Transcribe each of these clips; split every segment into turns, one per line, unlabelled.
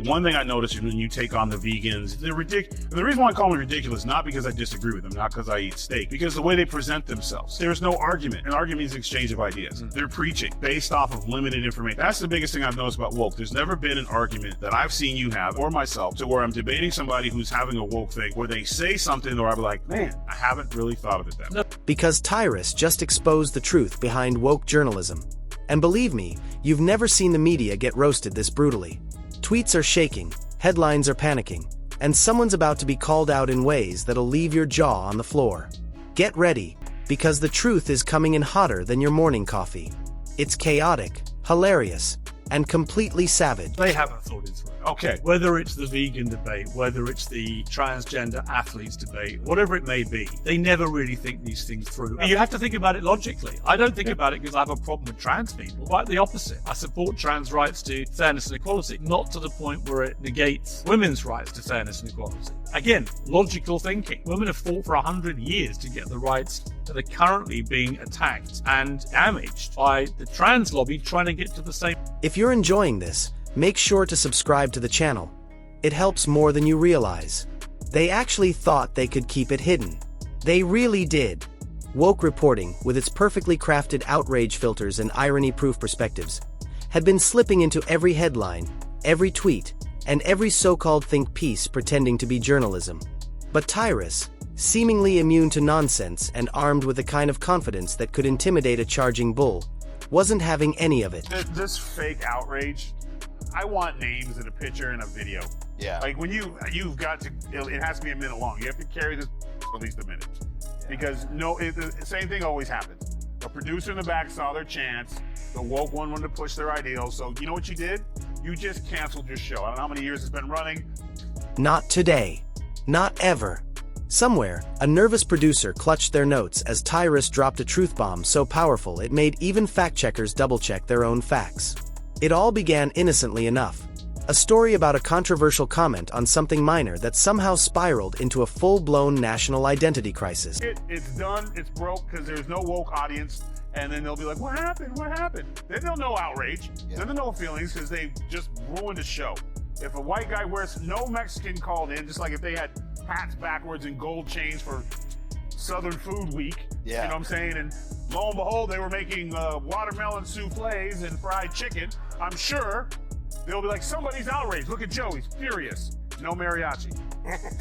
One thing I noticed when you take on the vegans, they're ridiculous. The reason why I call them ridiculous, not because I disagree with them, not because I eat steak, because the way they present themselves. There's no argument. An argument is exchange of ideas. They're preaching based off of limited information. That's the biggest thing I've noticed about woke. There's never been an argument that I've seen you have, or myself, to where I'm debating somebody who's having a woke thing, where they say something or I'm like, man, I haven't really thought of it that way.
Because Tyrus just exposed the truth behind woke journalism. And believe me, you've never seen the media get roasted this brutally. Tweets are shaking, headlines are panicking, and someone's about to be called out in ways that'll leave your jaw on the floor. Get ready, because the truth is coming in hotter than your morning coffee. It's chaotic, hilarious, and completely savage.
They haven't thought it through.
Okay.
Whether it's the vegan debate, whether it's the transgender athletes debate, whatever it may be, they never really think these things through. You have to think about it logically. I don't think about it because I have a problem with trans people. Quite the opposite. I support trans rights to fairness and equality, not to the point where it negates women's rights to fairness and equality. Again, logical thinking. Women have fought for 100 years to get the rights that are currently being attacked and damaged by the trans lobby trying to get to the same.
If you're enjoying this, make sure to subscribe to the channel. It helps more than you realize. They actually thought they could keep it hidden. They really did. Woke reporting, with its perfectly crafted outrage filters and irony-proof perspectives, had been slipping into every headline, every tweet, and every so-called think piece pretending to be journalism. But Tyrus, seemingly immune to nonsense and armed with the kind of confidence that could intimidate a charging bull, wasn't having any of it.
This fake outrage, I want names and a picture and a video.
Yeah.
Like when you've got to, it has to be a minute long. You have to carry this for at least a minute. Because the same thing always happens. A producer in the back saw their chance. The woke one wanted to push their ideals. So you know what you did? You just canceled your show. I don't know how many years it's been running.
Not today. Not ever. Somewhere, a nervous producer clutched their notes as Tyrus dropped a truth bomb so powerful it made even fact-checkers double-check their own facts. It all began innocently enough. A story about a controversial comment on something minor that somehow spiraled into a full-blown national identity crisis.
It's done, it's broke, because there's no woke audience, and then they'll be like, what happened, what happened? Then they'll know outrage, then they'll know feelings, because they just ruined the show. If a white guy wears, no Mexican called in, just like if they had hats backwards and gold chains for Southern Food Week, you know what I'm saying? And lo and behold, they were making watermelon souffles and fried chicken. I'm sure they'll be like, somebody's outraged. Look at Joe, he's furious. No mariachi.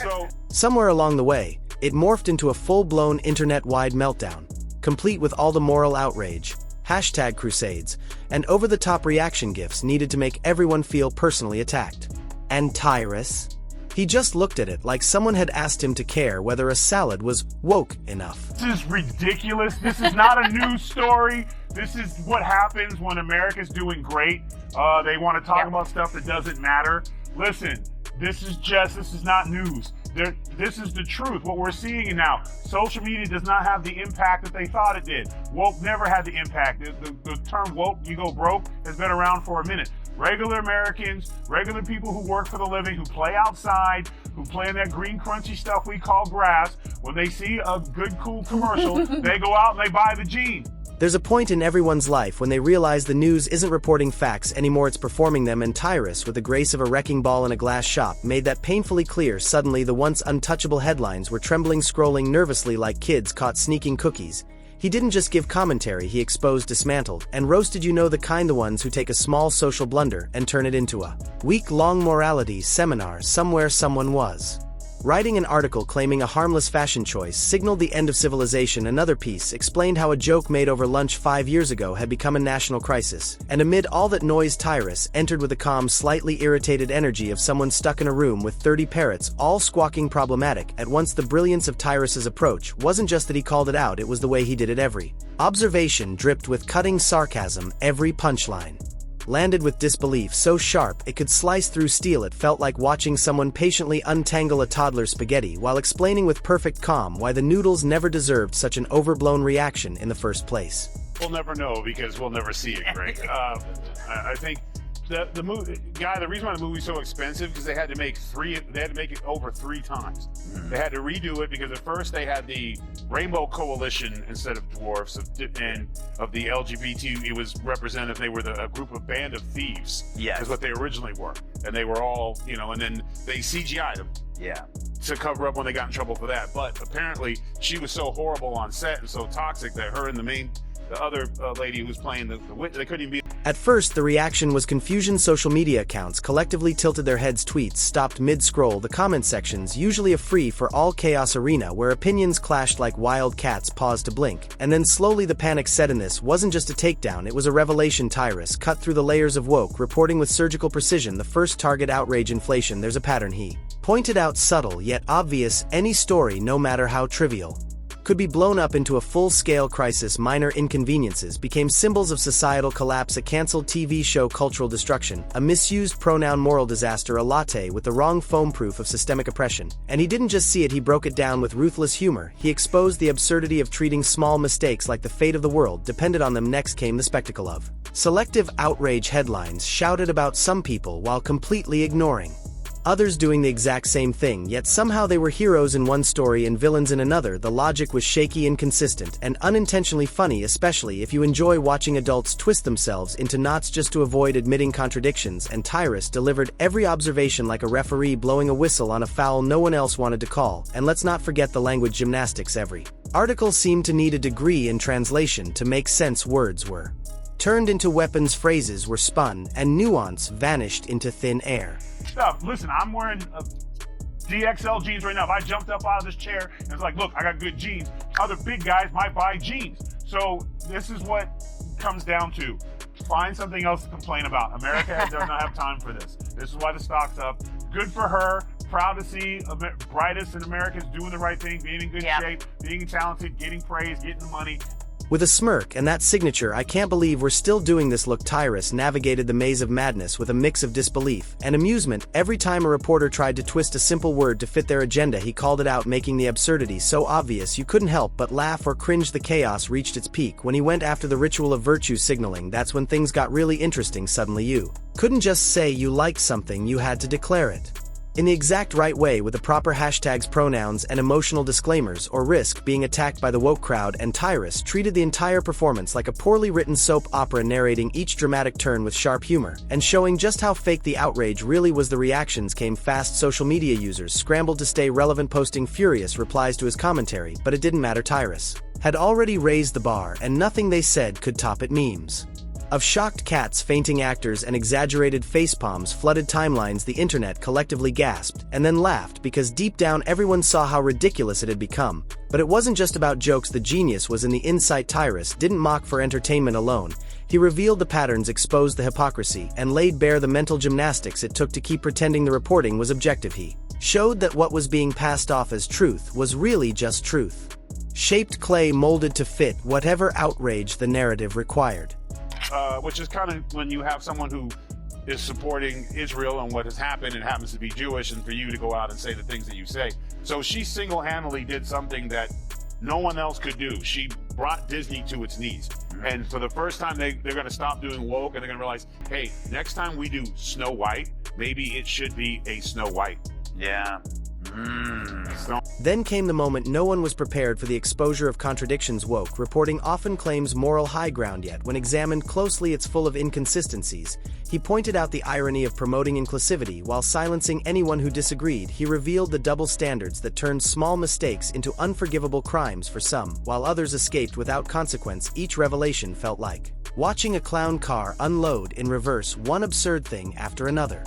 So
somewhere along the way, it morphed into a full-blown internet-wide meltdown, complete with all the moral outrage, hashtag crusades, and over-the-top reaction gifs needed to make everyone feel personally attacked. And Tyrus? He just looked at it like someone had asked him to care whether a salad was woke enough.
This is ridiculous. This is not a news story. This is what happens when America's doing great. They want to talk about stuff that doesn't matter. Listen, this is not news. This is the truth. What we're seeing now, social media does not have the impact that they thought it did. Woke never had the impact. The term woke, you go broke, has been around for a minute. Regular Americans, regular people who work for the living, who play outside, who play in that green crunchy stuff we call grass, when they see a good, cool commercial, they go out and they buy the gene.
There's a point in everyone's life when they realize the news isn't reporting facts anymore, it's performing them, and Tyrus, with the grace of a wrecking ball in a glass shop, made that painfully clear. Suddenly, the once untouchable headlines were trembling, scrolling nervously like kids caught sneaking cookies. He didn't just give commentary, he exposed, dismantled, and roasted, the kind, the ones who take a small social blunder and turn it into a week-long morality seminar somewhere someone was. Writing an article claiming a harmless fashion choice signaled the end of civilization. Another piece explained how a joke made over lunch 5 years ago had become a national crisis. And amid all that noise, Tyrus entered with a calm, slightly irritated energy of someone stuck in a room with 30 parrots, all squawking problematic. At once, the brilliance of Tyrus's approach wasn't just that he called it out, it was the way he did it. Every observation dripped with cutting sarcasm, every punchline landed with disbelief so sharp it could slice through steel. It felt like watching someone patiently untangle a toddler's spaghetti while explaining with perfect calm why the noodles never deserved such an overblown reaction in the first place.
We'll never know because we'll never see it, Greg. I think the movie guy. The reason why the movie's so expensive because they had to make it over 3 times. They had to redo it because at first they had the Rainbow Coalition instead of dwarfs, and of the LGBT. It was representative. They were a group of band of thieves.
Yes.
Is what they originally were, and they were all and then they CGI'd them.
Yeah.
To cover up when they got in trouble for that. But apparently she was so horrible on set and so toxic that her and the other lady who was playing the witch, they couldn't even be.
At first, the reaction was confusion. Social media accounts collectively tilted their heads, tweets stopped mid-scroll, the comment sections, usually a free-for-all chaos arena where opinions clashed like wild cats paused to blink. And then slowly the panic set in. This wasn't just a takedown, it was a revelation. Tyrus cut through the layers of woke, reporting with surgical precision the first target outrage inflation. There's a pattern, he pointed out, subtle yet obvious. Any story, no matter how trivial, could be blown up into a full-scale crisis. Minor inconveniences became symbols of societal collapse. A cancelled TV show, cultural destruction, a misused pronoun, moral disaster, a latte with the wrong foam, proof of systemic oppression. And he didn't just see it, he broke it down with ruthless humor. He exposed the absurdity of treating small mistakes like the fate of the world depended on them. Next came the spectacle of selective outrage, headlines shouted about some people while completely ignoring others doing the exact same thing, yet somehow they were heroes in one story and villains in another. The logic was shaky, inconsistent, and unintentionally funny, especially if you enjoy watching adults twist themselves into knots just to avoid admitting contradictions. And Tyrus delivered every observation like a referee blowing a whistle on a foul no one else wanted to call. And let's not forget the language gymnastics. Every article seemed to need a degree in translation to make sense. Words were turned into weapons, phrases were spun, and nuance vanished into thin air.
Listen, I'm wearing DXL jeans right now. If I jumped up out of this chair and was like, look, I got good jeans, other big guys might buy jeans. So this is what comes down to. Find something else to complain about. America does not have time for this. This is why the stock's up. Good for her. Proud to see brightest in America is doing the right thing, being in good shape, being talented, getting praise, getting the money.
With a smirk and that signature, "I can't believe we're still doing this" look, Tyrus navigated the maze of madness with a mix of disbelief and amusement. Every time a reporter tried to twist a simple word to fit their agenda, he called it out, making the absurdity so obvious you couldn't help but laugh or cringe. The chaos reached its peak when he went after the ritual of virtue signaling. That's when things got really interesting. Suddenly you couldn't just say you liked something, you had to declare it in the exact right way, with the proper hashtags, pronouns, and emotional disclaimers, or risk being attacked by the woke crowd. And Tyrus treated the entire performance like a poorly written soap opera, narrating each dramatic turn with sharp humor, and showing just how fake the outrage really was. The reactions came fast. Social media users scrambled to stay relevant, posting furious replies to his commentary, but it didn't matter. Tyrus had already raised the bar, and nothing they said could top it. Memes of shocked cats, fainting actors, and exaggerated facepalms flooded timelines. The internet collectively gasped and then laughed because deep down everyone saw how ridiculous it had become. But it wasn't just about jokes. The genius was in the insight. Tyrus didn't mock for entertainment alone. He revealed the patterns, exposed the hypocrisy, and laid bare the mental gymnastics it took to keep pretending the reporting was objective. He showed that what was being passed off as truth was really just truth, shaped clay molded to fit whatever outrage the narrative required.
Which is kind of when you have someone who is supporting Israel and what has happened and happens to be Jewish, and for you to go out and say the things that you say. So she single-handedly did something that no one else could do. She brought Disney to its knees. And for the first time, they're going to stop doing woke, and they're going to realize, hey, next time we do Snow White, maybe it should be a Snow White.
Yeah.
Then came the moment no one was prepared for, the exposure of contradictions. Woke reporting often claims moral high ground, yet when examined closely it's full of inconsistencies. He pointed out the irony of promoting inclusivity while silencing anyone who disagreed. He revealed the double standards that turned small mistakes into unforgivable crimes for some, while others escaped without consequence. Each revelation felt like watching a clown car unload in reverse, one absurd thing after another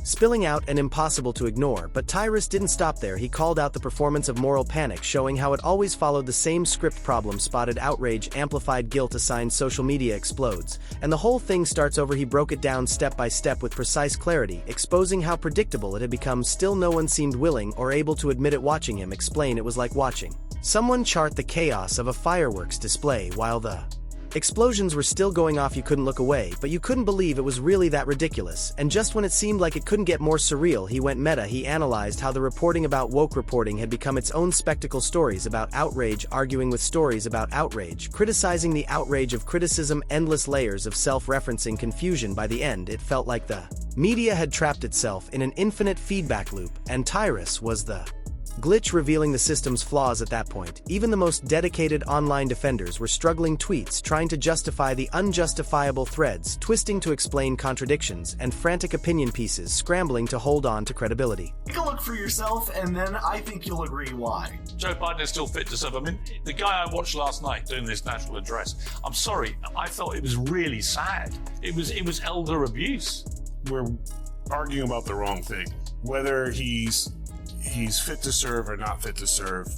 spilling out and impossible to ignore. But Tyrus didn't stop there. He called out the performance of moral panic, showing how it always followed the same script. Problem spotted, outrage amplified, guilt assigned, social media explodes, and the whole thing starts over. He broke it down step by step with precise clarity, exposing how predictable it had become. Still no one seemed willing or able to admit it. Watching him explain, it was like watching someone chart the chaos of a fireworks display while the Explosions were still going off, you couldn't look away, but you couldn't believe it was really that ridiculous, and just when it seemed like it couldn't get more surreal, he went meta. He analyzed how the reporting about woke reporting had become its own spectacle, stories about outrage arguing with stories about outrage, criticizing the outrage of criticism, endless layers of self-referencing confusion. By the end, it felt like the media had trapped itself in an infinite feedback loop, and Tyrus was the glitch revealing the system's flaws. At that point, even the most dedicated online defenders were struggling, tweets trying to justify the unjustifiable, threads twisting to explain contradictions, and frantic opinion pieces scrambling to hold on to credibility.
Take a look for yourself, and then I think you'll agree why.
Joe Biden is still fit to serve. I mean, the guy I watched last night doing this national address, I'm sorry, I thought it was really sad. It was elder abuse.
We're arguing about the wrong thing. Whether he's fit to serve or not fit to serve,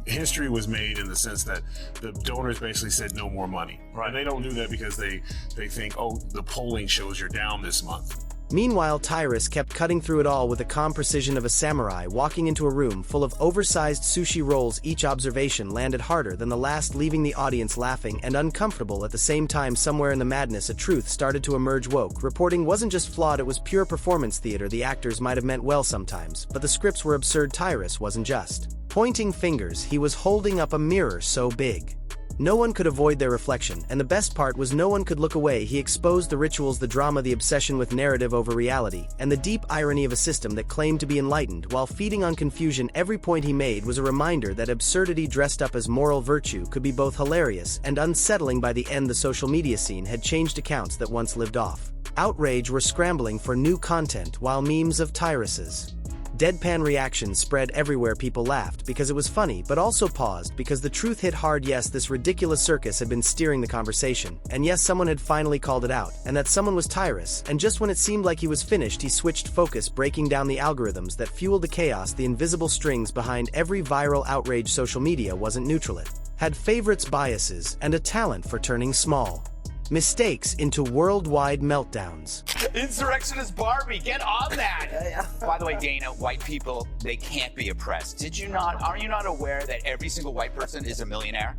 history was made in the sense that the donors basically said no more money. Right? And they don't do that because they think, oh, the polling shows you're down this month.
Meanwhile, Tyrus kept cutting through it all with the calm precision of a samurai walking into a room full of oversized sushi rolls. Each observation landed harder than the last, leaving the audience laughing and uncomfortable at the same time. Somewhere in the madness, a truth started to emerge. Woke reporting wasn't just flawed, it was pure performance theater. The actors might have meant well sometimes, but the scripts were absurd. Tyrus wasn't just pointing fingers, he was holding up a mirror so big no one could avoid their reflection, and the best part was no one could look away. He exposed the rituals, the drama, the obsession with narrative over reality, and the deep irony of a system that claimed to be enlightened while feeding on confusion. Every point he made was a reminder that absurdity dressed up as moral virtue could be both hilarious and unsettling. By the end, the social media scene had changed. Accounts that once lived off outrage were scrambling for new content, while memes of Tyrus's deadpan reactions spread everywhere. People laughed because it was funny, but also paused because the truth hit hard. Yes, this ridiculous circus had been steering the conversation, and yes, someone had finally called it out, and that someone was Tyrus. And just when it seemed like he was finished, he switched focus, breaking down the algorithms that fueled the chaos, the invisible strings behind every viral outrage. Social media wasn't neutral, it had favorites, biases, and a talent for turning small mistakes into worldwide meltdowns.
Insurrectionist Barbie, get on that! By the way, Dana, white people, they can't be oppressed. Are you not aware that every single white person is a millionaire?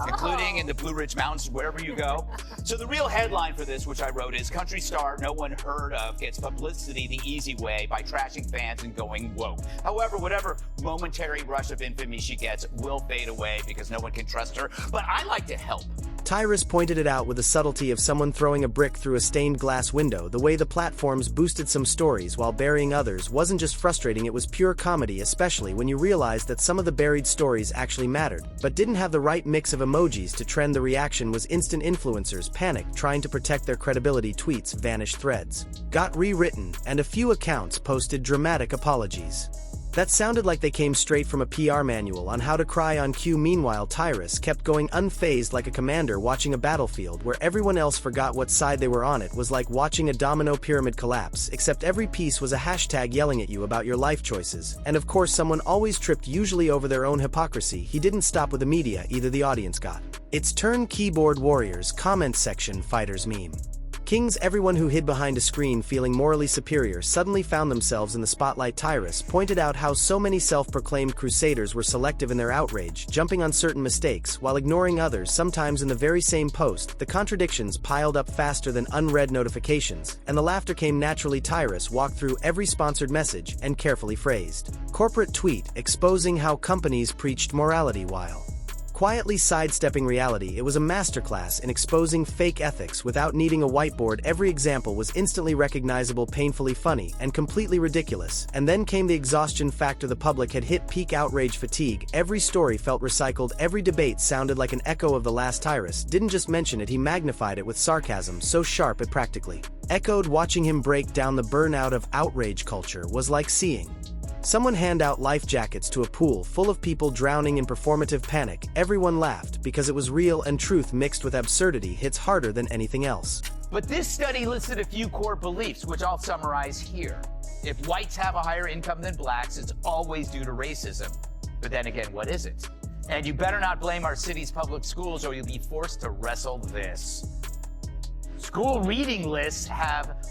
Including in the Blue Ridge Mountains, wherever you go. So the real headline for this, which I wrote, is country star no one heard of gets publicity the easy way by trashing fans and going woke. However, whatever momentary rush of infamy she gets will fade away because no one can trust her, but I like to help.
Tyrus pointed it out with the subtlety of someone throwing a brick through a stained glass window. The way the platforms boosted some stories while burying others wasn't just frustrating, it was pure comedy, especially when you realized that some of the buried stories actually mattered, but didn't have the right mix of emojis to trend. The reaction was instant. Influencers panicked, trying to protect their credibility. Tweets vanished, threads got rewritten, and a few accounts posted dramatic apologies that sounded like they came straight from a PR manual on how to cry on cue. Meanwhile, Tyrus kept going unfazed, like a commander watching a battlefield where everyone else forgot what side they were on. It was like watching a domino pyramid collapse, except every piece was a hashtag yelling at you about your life choices. And of course, someone always tripped, usually over their own hypocrisy. He didn't stop with the media either. The audience got its turn. Keyboard warriors, comment section fighters, meme kings, everyone who hid behind a screen feeling morally superior suddenly found themselves in the spotlight. Tyrus pointed out how so many self-proclaimed crusaders were selective in their outrage, jumping on certain mistakes while ignoring others. Sometimes in the very same post, the contradictions piled up faster than unread notifications, and the laughter came naturally. Tyrus walked through every sponsored message and carefully phrased corporate tweet exposing how companies preached morality while quietly sidestepping reality. It was a masterclass in exposing fake ethics without needing a whiteboard. Every example was instantly recognizable, painfully funny, and completely ridiculous. And then came the exhaustion factor. The public had hit peak outrage fatigue. Every story felt recycled. Every debate sounded like an echo of the last. Tyrus didn't just mention it, he magnified it with sarcasm so sharp it practically echoed. Watching him break down the burnout of outrage culture was like seeing someone hand out life jackets to a pool full of people drowning in performative panic. Everyone laughed because it was real, and truth mixed with absurdity hits harder than anything else.
But this study listed a few core beliefs, which I'll summarize here. If whites have a higher income than blacks, it's always due to racism. But then again, what is it? And you better not blame our city's public schools or you'll be forced to wrestle this. School reading lists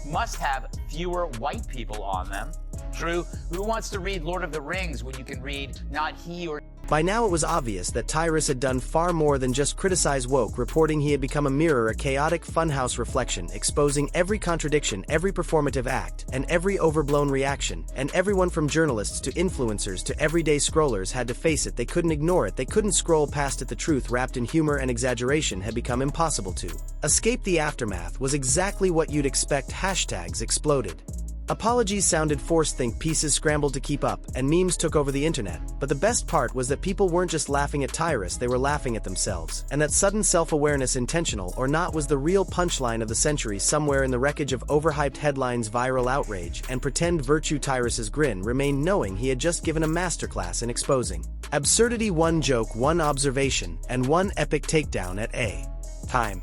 must have fewer white people on them. True, who wants to read Lord of the Rings when you can read not he or
By now it was obvious that Tyrus had done far more than just criticize woke, reporting he had become a mirror, a chaotic funhouse reflection, exposing every contradiction, every performative act, and every overblown reaction, and everyone from journalists to influencers to everyday scrollers had to face it. They couldn't ignore it, they couldn't scroll past it. The truth wrapped in humor and exaggeration had become impossible to escape. The aftermath was exactly what you'd expect. Hashtags exploded. Apologies sounded forced, think pieces scrambled to keep up, and memes took over the internet. But the best part was that people weren't just laughing at Tyrus, they were laughing at themselves. And that sudden self-awareness, intentional or not, was the real punchline of the century. Somewhere in the wreckage of overhyped headlines, viral outrage, and pretend virtue, Tyrus's grin remained, knowing he had just given a masterclass in exposing absurdity. One joke, one observation, and one epic takedown at a time.